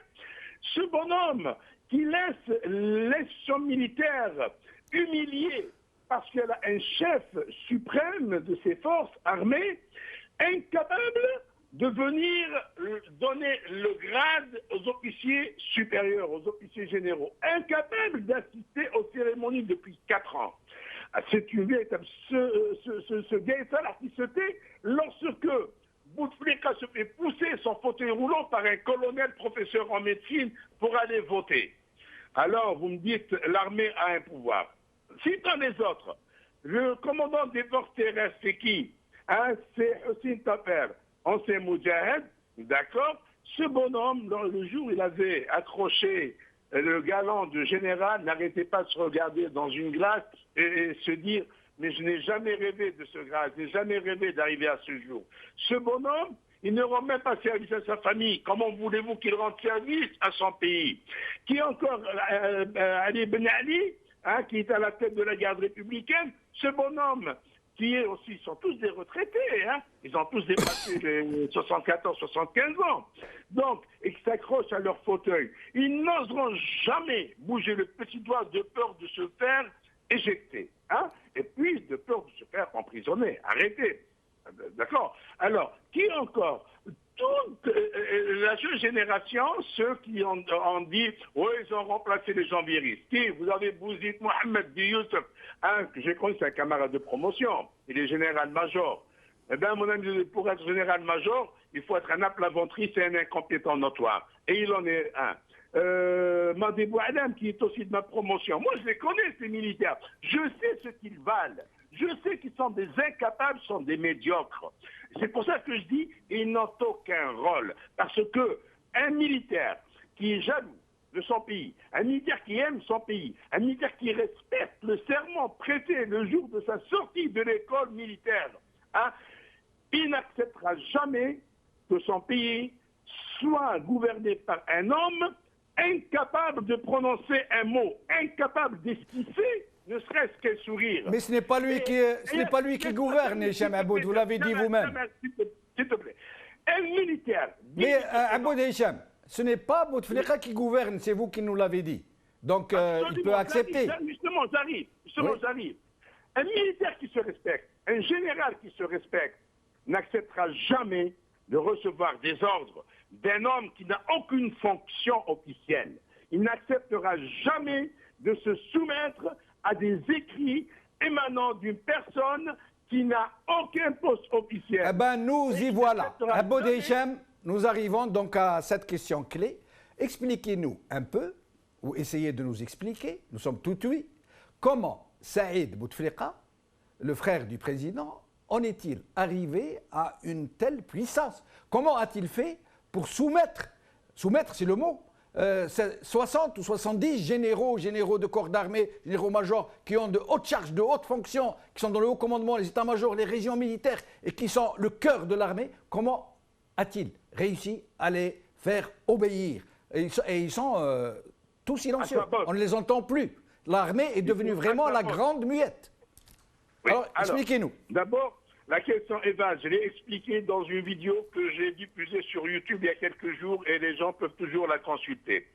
ce bonhomme qui laisse l'action militaire humiliée parce qu'elle a un chef suprême de ses forces armées, incapable de venir donner le grade aux officiers supérieurs, aux officiers généraux, incapable d'assister aux cérémonies depuis 4 ans. C'est une véritable ce Gaëtan qui se tait lorsque Bouteflika se fait pousser son fauteuil roulant par un colonel professeur en médecine pour aller voter. Alors vous me dites l'armée a un pouvoir. Citons les autres. Le commandant des forces terrestres, c'est qui? C'est Hossein Tafer, ancien Moudjahed, d'accord? Ce bonhomme, le jour où il avait accroché le galant de général, n'arrêtait pas de se regarder dans une glace et se dire « mais je n'ai jamais rêvé de ce grade, je n'ai jamais rêvé d'arriver à ce jour ». Ce bonhomme, il ne rend même pas service à sa famille. Comment voulez-vous qu'il rende service à son pays? Qui encore Ali Ben Ali, qui est à la tête de la garde républicaine, ce bonhomme qui est aussi, sont tous des retraités, ils ont tous dépassé les 74-75 ans, donc, et qui s'accrochent à leur fauteuil. Ils n'oseront jamais bouger le petit doigt de peur de se faire éjecter, et puis de peur de se faire emprisonner, arrêter. D'accord? Alors, qui encore? Toute la jeune génération, ceux qui ont dit « oui, ils ont remplacé les janvieristes ». Qui? Vous avez Bouzid Mohamed Di Youssef, que j'ai connu, c'est un camarade de promotion. Il est général-major. Eh bien, mon ami, pour être général-major, il faut être un aplat-ventriste et un incompétent notoire. Et il en est un. Mandebou Adam, qui est aussi de ma promotion. Moi, je les connais, ces militaires. Je sais ce qu'ils valent. Je sais qu'ils sont des incapables, sont des médiocres. C'est pour ça que je dis, ils n'ont aucun rôle. Parce que un militaire qui est jaloux de son pays, un militaire qui aime son pays, un militaire qui respecte le serment prêté le jour de sa sortie de l'école militaire, il n'acceptera jamais que son pays soit gouverné par un homme incapable de prononcer un mot, incapable d'esquisser ne serait-ce qu'un sourire. Mais ce n'est pas lui qui gouverne, Hicham Aboud, vous l'avez dit vous-même. S'il te plaît. Un militaire... Mais Aboud Hicham, ce n'est pas Bouteflika qui gouverne, c'est vous qui nous l'avez dit. Donc il peut accepter. Justement, j'arrive. Un militaire qui se respecte, un général qui se respecte, n'acceptera jamais de recevoir des ordres d'un homme qui n'a aucune fonction officielle. Il n'acceptera jamais de se soumettre à des écrits émanant d'une personne qui n'a aucun poste officiel. Eh bien, nous y voilà. Aboud Hicham, nous arrivons donc à cette question clé. Expliquez-nous un peu, ou essayez de nous expliquer, nous sommes tout oui, comment Saïd Bouteflika, le frère du président, en est-il arrivé à une telle puissance? Comment a-t-il fait pour soumettre c'est le mot, 60 ou 70 généraux de corps d'armée, généraux-majors, qui ont de hautes charges, de hautes fonctions, qui sont dans le haut commandement, les états-majors, les régions militaires, et qui sont le cœur de l'armée, comment a-t-il réussi à les faire obéir? Et ils sont tout silencieux, on ne les entend plus. L'armée est devenue vraiment la grande muette. Oui, alors expliquez-nous. D'abord, la question est vaste. Je l'ai expliqué dans une vidéo que j'ai diffusée sur YouTube il y a quelques jours et les gens peuvent toujours la consulter.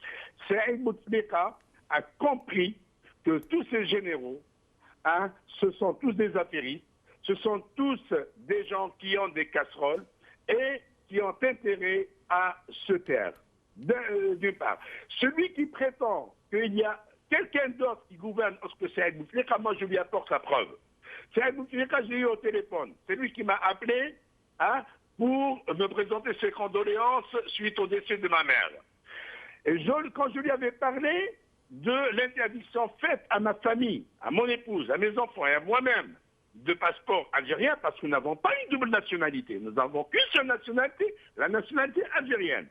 Saïd Bouteflika a compris que tous ces généraux, ce sont tous des affairistes, ce sont tous des gens qui ont des casseroles et qui ont intérêt à se taire. D'une part. Celui qui prétend qu'il y a quelqu'un d'autre qui gouverne parce que Saïd Bouteflika, moi je lui apporte la preuve. Saïd Bouteflika, j'ai eu au téléphone. C'est lui qui m'a appelé pour me présenter ses condoléances suite au décès de ma mère. Et quand je lui avais parlé de l'interdiction faite à ma famille, à mon épouse, à mes enfants et à moi-même de passeport algérien, parce que nous n'avons pas une double nationalité. Nous n'avons qu'une seule nationalité, la nationalité algérienne.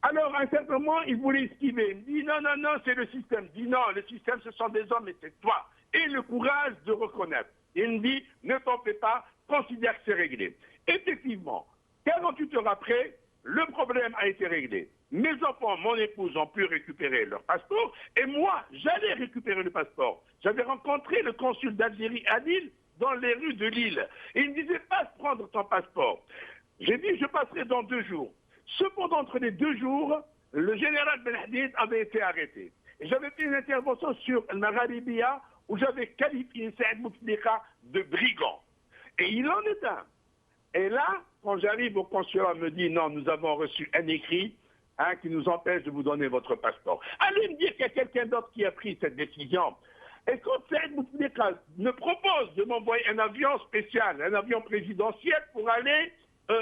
Alors, à un certain moment, il voulait esquiver. Il me dit, non, c'est le système. Il dit, non, le système, ce sont des hommes et c'est toi. Et le courage de reconnaître. Il me dit, ne t'en fais pas, considère que c'est réglé. Effectivement, 48 heures après, le problème a été réglé. Mes enfants, mon épouse ont pu récupérer leur passeport et moi, j'allais récupérer le passeport. J'avais rencontré le consul d'Algérie à Lille, dans les rues de Lille. Et il me disait, passe prendre ton passeport. J'ai dit, je passerai dans 2 jours. Cependant, entre les 2 jours, le général Ben Hadid avait été arrêté. Et j'avais fait une intervention sur le Maghribia où j'avais qualifié Saïd Bouteflika de brigand. Et il en est un. Et là, quand j'arrive au consulat, on me dit, non, nous avons reçu un écrit qui nous empêche de vous donner votre passeport. Allez me dire qu'il y a quelqu'un d'autre qui a pris cette décision. Et quand Saïd Bouteflika me propose de m'envoyer un avion spécial, un avion présidentiel pour aller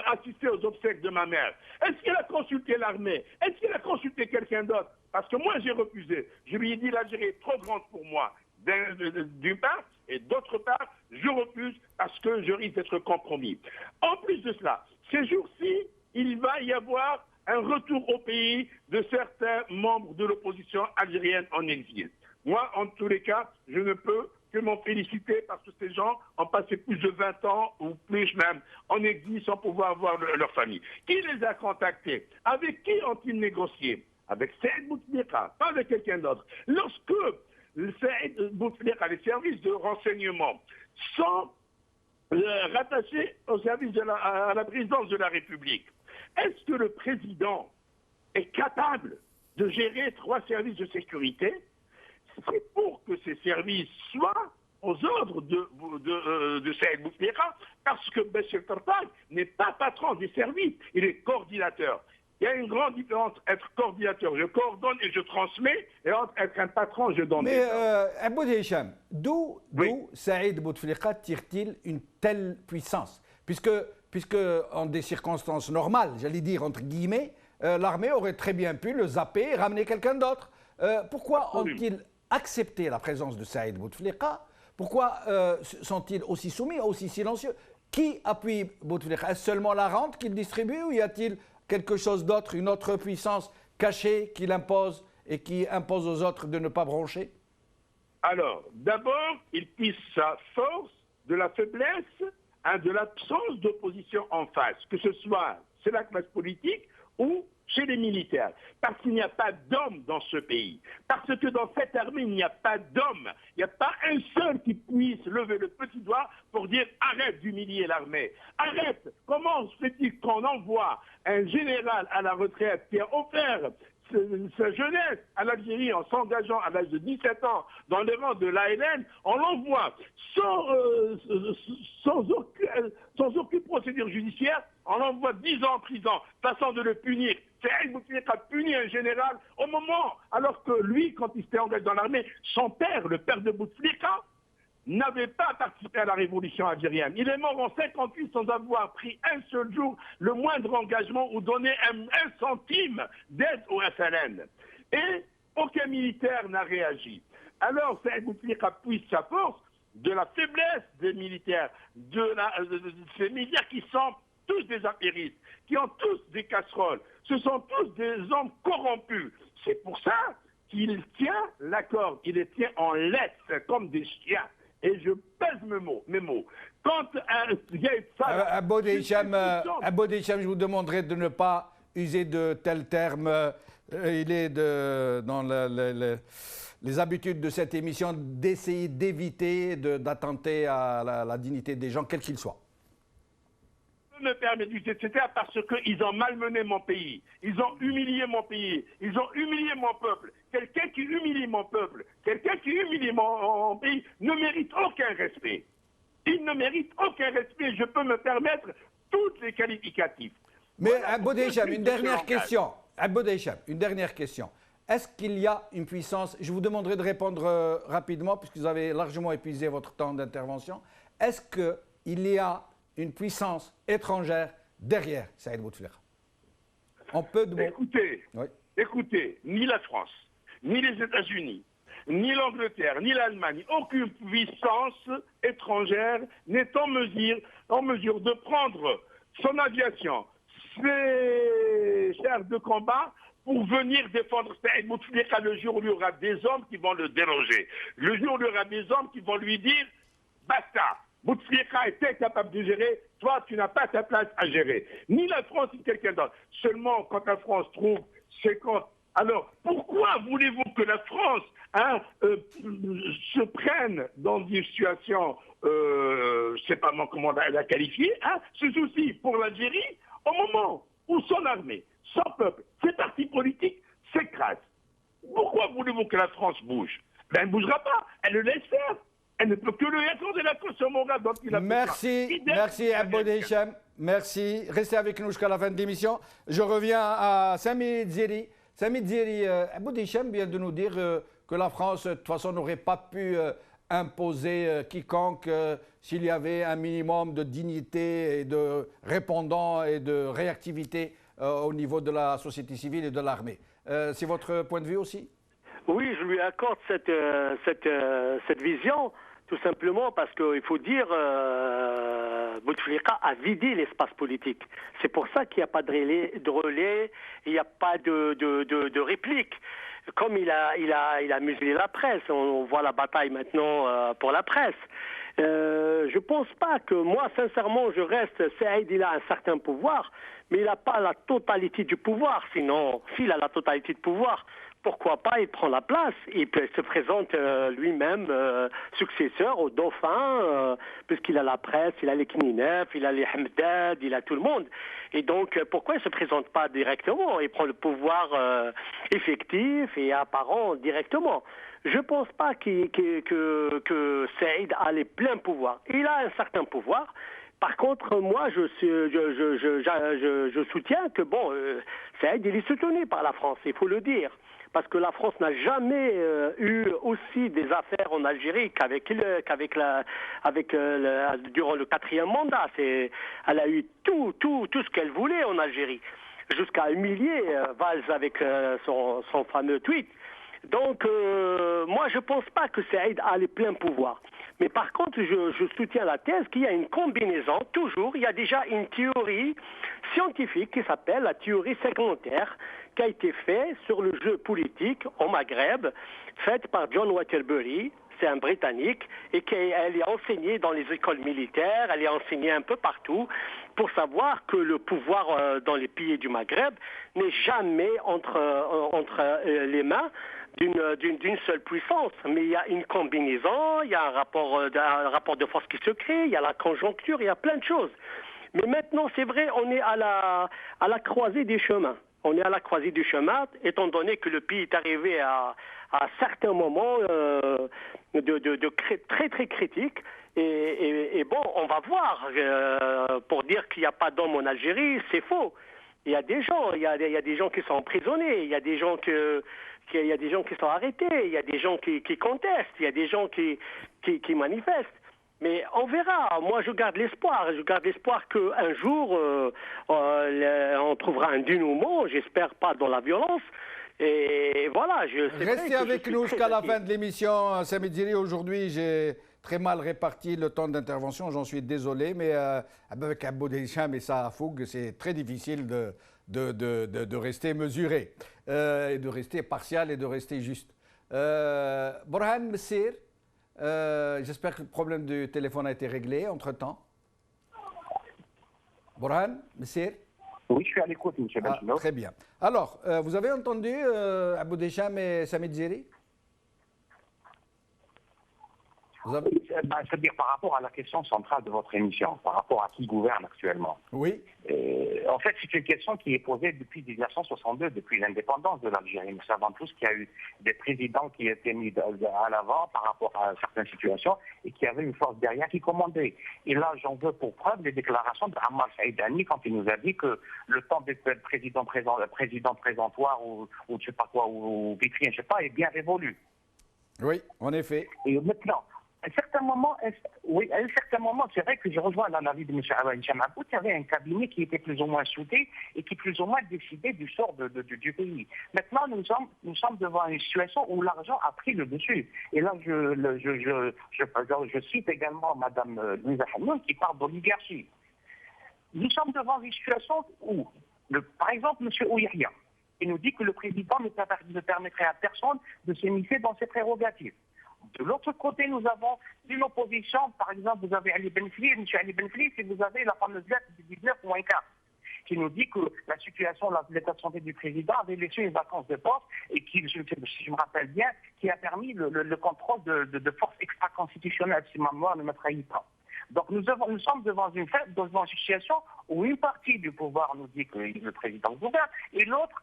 assister aux obsèques de ma mère, est-ce qu'il a consulté l'armée? Est-ce qu'il a consulté quelqu'un d'autre? Parce que moi, j'ai refusé. Je lui ai dit, l'Algérie est trop grande pour moi, d'une part, et d'autre part, je refuse parce que je risque d'être compromis. En plus de cela, ces jours-ci, il va y avoir un retour au pays de certains membres de l'opposition algérienne en exil. Moi, en tous les cas, je ne peux que m'en féliciter parce que ces gens ont passé plus de 20 ans, ou plus même, en exil sans pouvoir voir leur famille. Qui les a contactés? Avec qui ont-ils négocié? Avec Saïd Bouteflika, pas avec quelqu'un d'autre. Lorsque Saïd Bouteflika, les services de renseignement, sont rattachés au service à la présidence de la République, est-ce que le président est capable de gérer 3 services de sécurité? C'est pour que ces services soient aux ordres de Saïd Bouteflika, parce que Béchir Tartag n'est pas patron des services, il est coordinateur. Il y a une grande différence entre être coordinateur, je coordonne et je transmets, et entre être un patron, je donne. Mais Aboud Hicham, d'où Saïd Bouteflika tire-t-il une telle puissance? Puisque en des circonstances normales, j'allais dire entre guillemets, l'armée aurait très bien pu le zapper et ramener quelqu'un d'autre. Pourquoi ont-ils accepté la présence de Saïd Bouteflika? Pourquoi sont-ils aussi soumis, aussi silencieux? Qui appuie Bouteflika? Est-ce seulement la rente qu'il distribue ou y a-t-il quelque chose d'autre, une autre puissance cachée qu'il impose et qui impose aux autres de ne pas broncher? Alors, d'abord, il puise sa force de la faiblesse, de l'absence d'opposition en face, que ce soit chez la classe politique ou chez les militaires. Parce qu'il n'y a pas d'hommes dans ce pays. Parce que dans cette armée, il n'y a pas d'hommes. Il n'y a pas un seul qui puisse lever le petit doigt pour dire arrête d'humilier l'armée. Arrête. Comment se fait-il qu'on envoie un général à la retraite qui a offert sa jeunesse à l'Algérie en s'engageant à l'âge de 17 ans dans les rangs de l'ALN, on l'envoie sans aucune procédure judiciaire, on l'envoie 10 ans en prison, façon de le punir. Saïd Bouteflika a puni un général au moment, alors que lui, quand il s'était engagé dans l'armée, son père, le père de Bouteflika, n'avait pas participé à la révolution algérienne. Il est mort en 58 sans avoir pris un seul jour le moindre engagement ou donné un centime d'aide au FLN. Et aucun militaire n'a réagi. Alors Saïd Bouteflika puise sa force de la faiblesse des militaires, de ces militaires qui sont tous des apéristes, qui ont tous des casseroles. Ce sont tous des hommes corrompus. C'est pour ça qu'il tient la corde, il les tient en laisse comme des chiens. Et je pèse mes mots. Quand il y a une femme... Aboud Hicham, je vous demanderai de ne pas user de tels termes. Il est dans les habitudes de cette émission d'essayer d'éviter d'attenter à la dignité des gens, quels qu'ils soient. Je me permets d'user, etc. parce qu'ils ont malmené mon pays. Ils ont humilié mon pays. Ils ont humilié mon peuple. Quelqu'un qui humilie mon peuple, quelqu'un qui humilie mon pays ne mérite aucun respect. Il ne mérite aucun respect. Je peux me permettre tous les qualificatifs. Mais Aboud Hicham, une dernière question. Aboud Hicham, une dernière question. Est-ce qu'il y a une puissance, je vous demanderai de répondre rapidement puisque vous avez largement épuisé votre temps d'intervention. Est-ce qu'il y a une puissance étrangère derrière Saïd Bouteflika? On peut Écoutez, ni la France, ni les États-Unis, ni l'Angleterre, ni l'Allemagne, aucune puissance étrangère n'est en mesure de prendre son aviation, ses chars de combat pour venir défendre Saïd Bouteflika le jour où il y aura des hommes qui vont le déloger. Le jour où il y aura des hommes qui vont lui dire « basta ». Bouteflika était capable de gérer, toi, tu n'as pas ta place à gérer. Ni la France, ni quelqu'un d'autre. Seulement, quand la France trouve 50... Alors, pourquoi voulez-vous que la France se prenne dans des situations, je ne sais pas comment la qualifier, ce souci pour l'Algérie, au moment où son armée, son peuple, ses partis politiques s'écrasent? Pourquoi voulez-vous que la France bouge? Ben, elle ne bougera pas, elle le laisse faire. Elle ne peut que le accorder la cause sur Mourad dont il a Merci Aboud Hicham. Merci. Restez avec nous jusqu'à la fin de l'émission. Je reviens à Sami Dziri. Sami Dziri, Aboud Hicham vient de nous dire que la France, de toute façon, n'aurait pas pu imposer quiconque s'il y avait un minimum de dignité et de répondant et de réactivité au niveau de la société civile et de l'armée. C'est votre point de vue aussi? Oui, je lui accorde cette vision, tout simplement parce qu'il faut dire Bouteflika a vidé l'espace politique. C'est pour ça qu'il n'y a pas de relais, il n'y a pas de réplique. Comme il a muselé la presse, on voit la bataille maintenant pour la presse. Je pense pas que moi, sincèrement, je reste. Saïd, il a un certain pouvoir, mais il n'a pas la totalité du pouvoir. Sinon, s'il a la totalité de pouvoir, pourquoi pas, il prend la place. Il se présente lui-même successeur au dauphin, puisqu'il a la presse, il a les Kninef, il a les Hamdad, il a tout le monde. Et donc, pourquoi il ne se présente pas directement? Il prend le pouvoir effectif et apparent directement. Je ne pense pas que Saïd a les pleins pouvoirs. Il a un certain pouvoir. Par contre, moi, je soutiens que, bon, Saïd, il est soutenu par la France, il faut le dire. Parce que la France n'a jamais eu aussi des affaires en Algérie durant le 4e mandat. Elle a eu tout ce qu'elle voulait en Algérie, jusqu'à humilier Valls avec son fameux tweet. Donc, moi, je ne pense pas que Saïd a les pleins pouvoirs. Mais par contre, je soutiens la thèse qu'il y a une combinaison, toujours. Il y a déjà une théorie scientifique qui s'appelle la théorie séculaire, qui a été faite sur le jeu politique au Maghreb, faite par John Waterbury, c'est un Britannique, et elle est enseignée dans les écoles militaires, elle est enseignée un peu partout, pour savoir que le pouvoir dans les pays du Maghreb n'est jamais entre les mains d'une seule puissance, mais il y a une combinaison, il y a un rapport de force qui se crée, il y a la conjoncture, il y a plein de choses. Mais maintenant, c'est vrai, on est à la croisée des chemins. On est à la croisée du chemin, étant donné que le pays est arrivé à certains moments très très critiques. Et bon, on va voir. Pour dire qu'il n'y a pas d'hommes en Algérie, c'est faux. Il y a des gens, il y a des gens qui sont emprisonnés, il y a des gens qui sont arrêtés, il y a des gens qui contestent, il y a des gens qui manifestent. Mais on verra. Moi, je garde l'espoir. Je garde l'espoir qu'un jour, on trouvera un dénouement. J'espère pas dans la violence. Et voilà. Restez avec nous jusqu'à la fin de l'émission. Sami Dziri, aujourd'hui, j'ai très mal réparti le temps d'intervention. J'en suis désolé. Mais avec Aboud Hicham et Sarah Fougue, c'est très difficile de rester mesuré, et de rester partial et de rester juste. Borhan Messir. J'espère que le problème du téléphone a été réglé entre-temps. Borhan, Messir? Oui, je suis à l'écoute, M. Bachino. Très bien. Alors, vous avez entendu Aboud Hicham et Sami Dziri? C'est-à-dire par rapport à la question centrale de votre émission, par rapport à qui gouverne actuellement. Oui. En fait, c'est une question qui est posée depuis 1962, depuis l'indépendance de l'Algérie. Nous savons tous qu'il y a eu des présidents qui étaient mis à l'avant par rapport à certaines situations et qui avaient une force derrière qui commandait. Et là, j'en veux pour preuve les déclarations d'Ammar Saïdani quand il nous a dit que le temps d'être président présentoir ou je sais pas quoi, ou vitrine, je sais pas, est bien révolu. Oui, en effet. Et maintenant, à un certain moment, c'est vrai que je rejoins l'analyse de M. Hicham Aboud. Il y avait un cabinet qui était plus ou moins soudé et qui plus ou moins décidait du sort du pays. Maintenant, nous sommes devant une situation où l'argent a pris le dessus. Et là, je cite également Mme Louisa Hanoun qui parle d'oligarchie. Nous sommes devant une situation où, par exemple, M. Ouihia, il nous dit que le président ne permettrait à personne de s'immiscer dans ses prérogatives. De l'autre côté, nous avons une opposition. Par exemple, vous avez Ali Benfli, M. Ali Benfli, et vous avez la fameuse lettre du 19-4 qui nous dit que la situation, l'état de santé du président avait laissé une vacance de poste et qui, si je me rappelle bien, qui a permis le contrôle de forces extra-constitutionnelles, si ma mémoire ne me trahit pas. Donc nous sommes devant une situation où une partie du pouvoir nous dit que le président gouverne et l'autre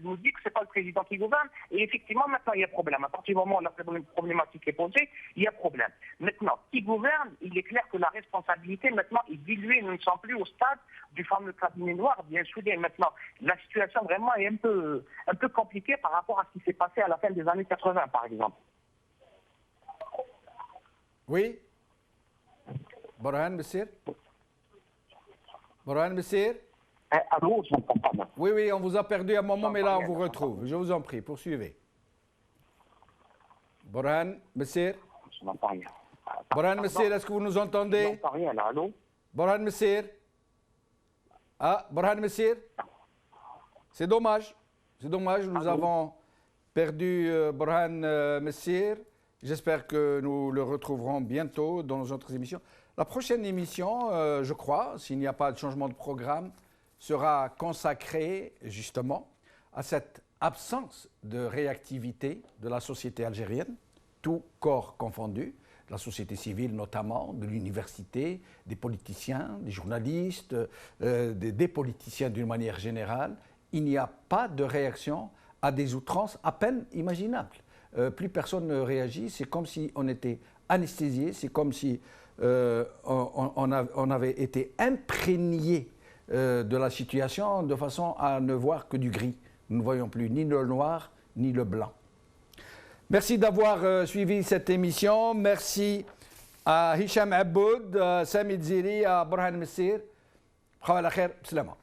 nous dit que ce n'est pas le président qui gouverne. Et effectivement, maintenant, il y a problème. À partir du moment où la problématique est posée, il y a problème. Maintenant, qui gouverne, il est clair que la responsabilité, maintenant, est diluée. Nous ne sommes plus au stade du fameux cabinet noir bien soudé. Maintenant, la situation vraiment est un peu compliquée par rapport à ce qui s'est passé à la fin des années 80, par exemple. Oui. Borhan Messir? Borhan Messir? Allô, je n'entends pas. Oui, oui, on vous a perdu un moment, mais là, on vous retrouve. Je vous en prie, poursuivez. Borhan Messir? Je n'entends rien. Borhan Messir, est-ce que vous nous entendez? Je n'entends rien, là. Allô? Borhan Messir? Ah, Borhan Messir? C'est dommage. C'est dommage, nous avons perdu Borhan Messir. J'espère que nous le retrouverons bientôt dans nos autres émissions. La prochaine émission, je crois, s'il n'y a pas de changement de programme, sera consacrée justement à cette absence de réactivité de la société algérienne, tout corps confondu, de la société civile notamment, de l'université, des politiciens, des journalistes, des politiciens d'une manière générale. Il n'y a pas de réaction à des outrances à peine imaginables. Plus personne ne réagit, c'est comme si on était anesthésié, c'est comme si on avait été imprégné de la situation de façon à ne voir que du gris. Nous ne voyons plus ni le noir ni le blanc. Merci d'avoir suivi cette émission. Merci à Hicham Aboud, Sami Dziri, à Borhan Messir. Khawala khair, salama.